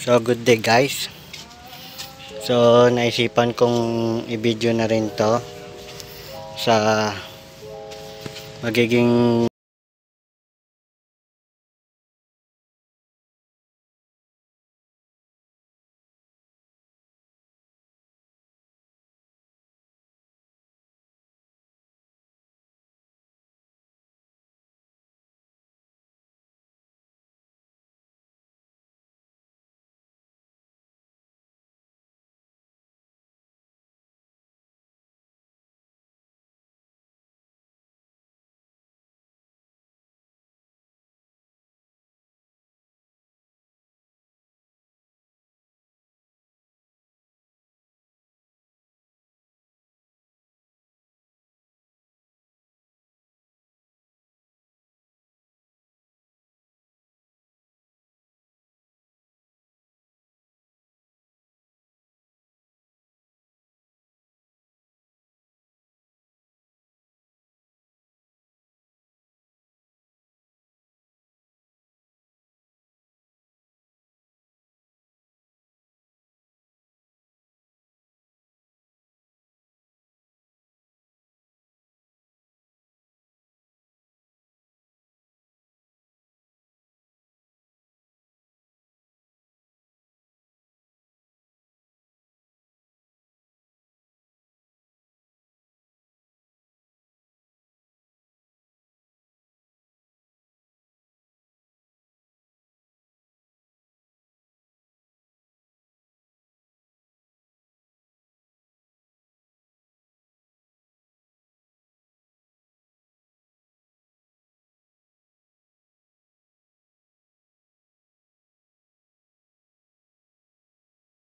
So good day guys. So naisipan kong i-video na rin to sa magiging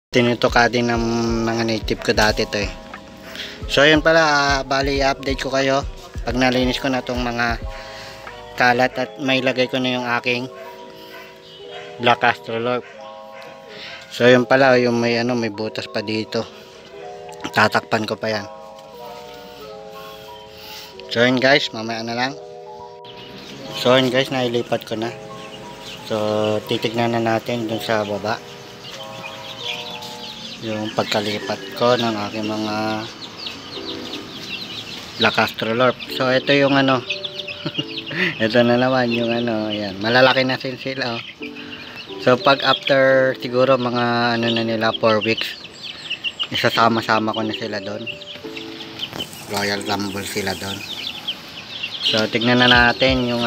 tinutuka din ng mga native ko dati to eh. So yun pala, bali update ko kayo pag nalinis ko na tong mga kalat at may lagay ko na yung aking black astrolorp. So yun pala, yung may butas pa dito, tatakpan ko pa yan. So yun guys, mamaya na lang. So yun guys, nailipat ko na. So titignan na natin dun sa baba yung pagkalipat ko ng aking mga black astrolorp. So ito yung ito na naman yung yan, malalaki na sila oh. So pag after siguro mga na nila 4 weeks, isasama-sama ko na sila doon, Royal Rumble sila doon. So tignan na natin yung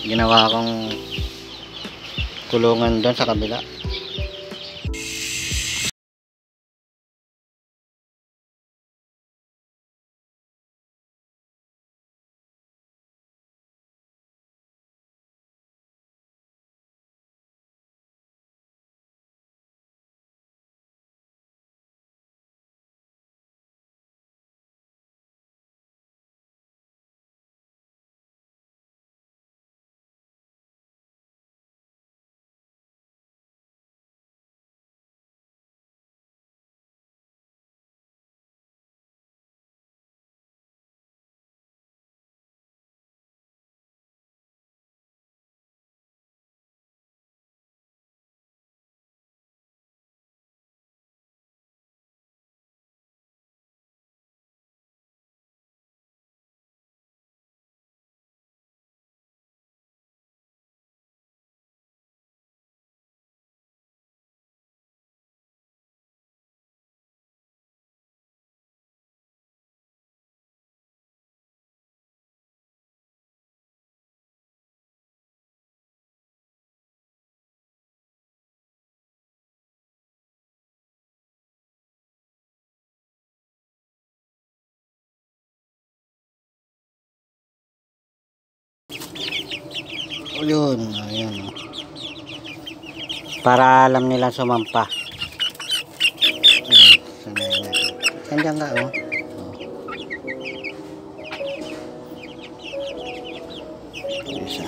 ginawa kong kulungan doon sa kabila. O yun, ayun. Para alam nila sumampa. Sanayin natin. Sandyan ka oh. Isa.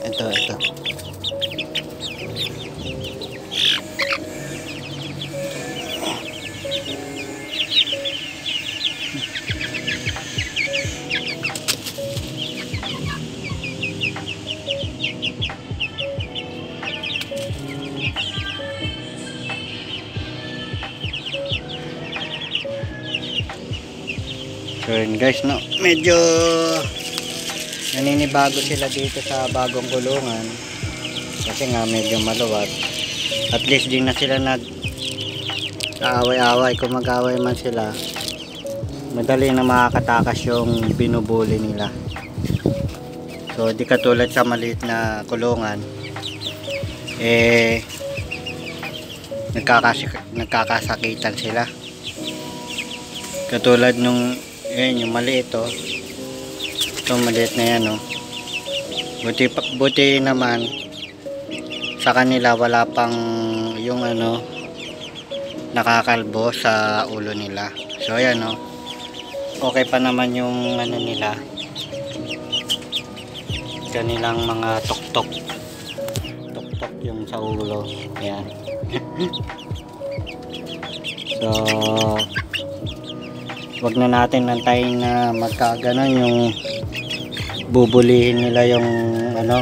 Ito. So yun guys, no, medyo naninibago sila dito sa bagong kulungan kasi nga medyo maluwag. At least din na sila nag away-away. Kung mag-away man sila, madali na makakatakas yung binubuli nila. So di katulad sa maliit na kulungan, nagkakasakitan sila. Katulad nung yung maliit, ito maliit na yan, buti naman sa kanila wala pang yung nakakalbo sa ulo nila. So ayan, okay pa naman yung nila, kanilang mga tuktok yung sa ulo. Ayan. So wag na natin nantayin na magkaganon yung bubulihin nila yung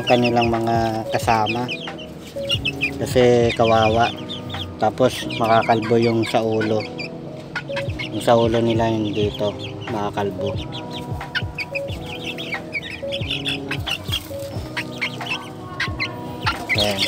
kanilang mga kasama, kasi kawawa. Tapos makakalbo yung sa ulo nila, yung dito makakalbo. Ayan.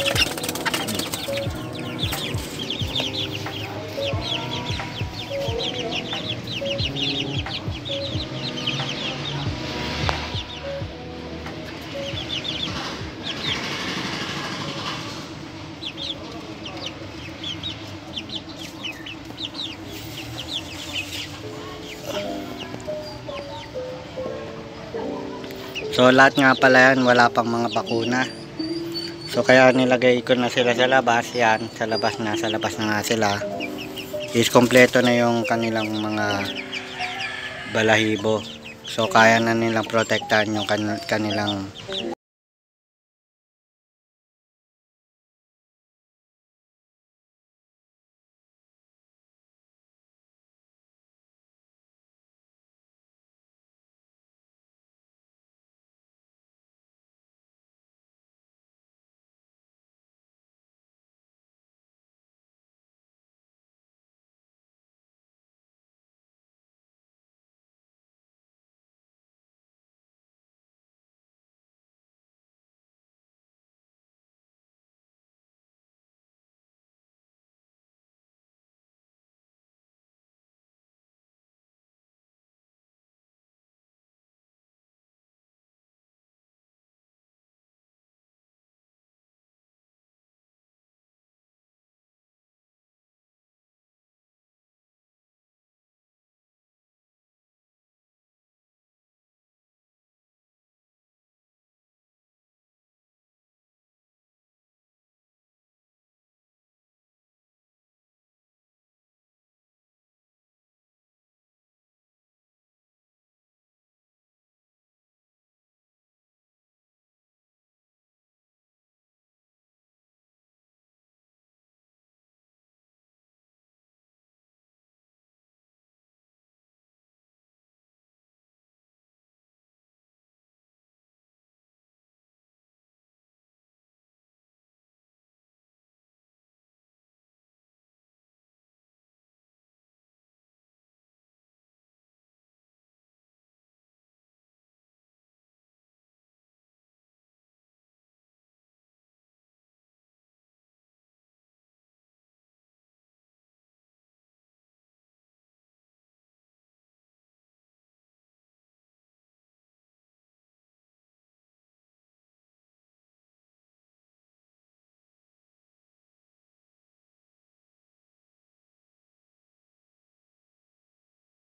So lahat nga pala yan, wala pang mga bakuna. So kaya nilagay ko na sila sa labas. Yan, sa labas na nga sila. Is kompleto na yung kanilang mga balahibo. So kaya na nilang protektahan yung kanilang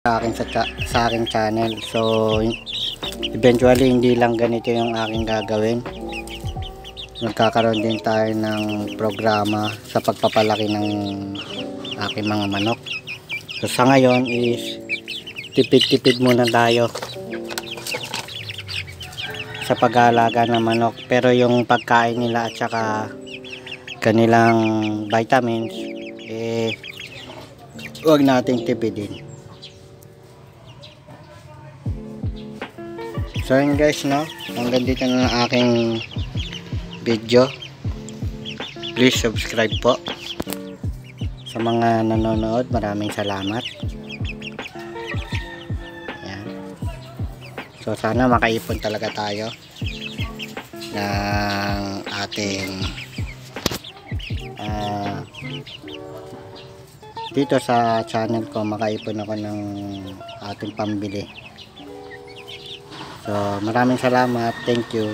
sa aking channel. So eventually hindi lang ganito yung aking gagawin. Magkakaroon din tayo ng programa sa pagpapalaki ng aking mga manok. So sa ngayon is tipid-tipid muna tayo sa pag-aalaga ng manok, pero yung pagkain nila at saka kanilang vitamins huwag nating tipidin. So yun guys, hanggang dito na ang aking video. Please subscribe po. Sa mga nanonood, maraming salamat. Ayan. So sana makaipon talaga tayo ng ating dito sa channel ko, makaipon ako ng ating pambili. So maraming salamat, thank you.